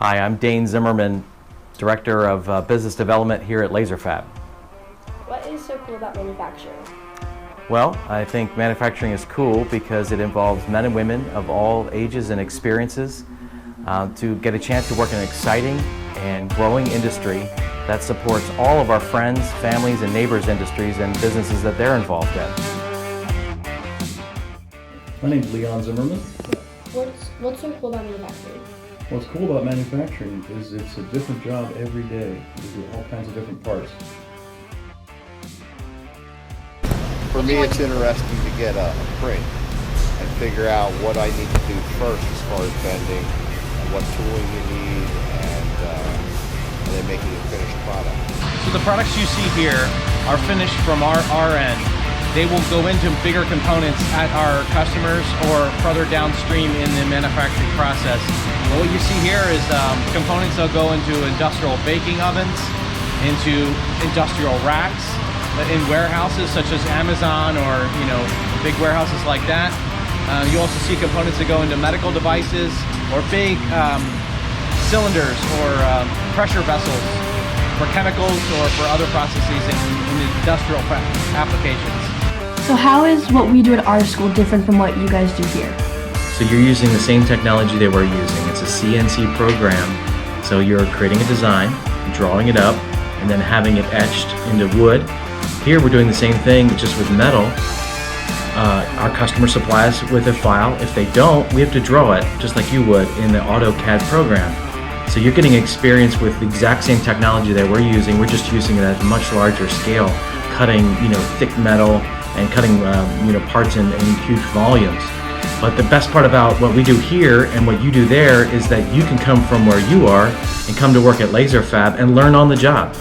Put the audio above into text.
Hi, I'm Dane Zimmerman, Director of Business Development here at LaserFab. What is so cool about manufacturing? Well, I think manufacturing is cool because it involves men and women of all ages and experiences to get a chance to work in an exciting and growing industry that supports all of our friends, families, and neighbors' industries and businesses that they're involved in. My name's Leon Zimmerman. What's so cool about manufacturing? What's cool about manufacturing is it's a different job every day. We do all kinds of different parts. For me, it's interesting to get a print and figure out what I need to do first as far as bending, what tooling you need, and then making a finished product. So the products you see here are finished from our end. They will go into bigger components at our customers or further downstream in the manufacturing process. What you see here is components that go into industrial baking ovens, into industrial racks, in warehouses such as Amazon or big warehouses like that. You also see components that go into medical devices or big cylinders or pressure vessels for chemicals or for other processes in industrial applications. So how is what we do at our school different from what you guys do here? So you're using the same technology that we're using. It's a CNC program. So you're creating a design, drawing it up, and then having it etched into wood. Here we're doing the same thing, just with metal. Our customer supplies us with a file. If they don't, we have to draw it, just like you would in the AutoCAD program. So you're getting experience with the exact same technology that we're using. We're just using it at a much larger scale, cutting thick metal and cutting parts in huge volumes. But the best part about what we do here and what you do there is that you can come from where you are and come to work at LaserFab and learn on the job.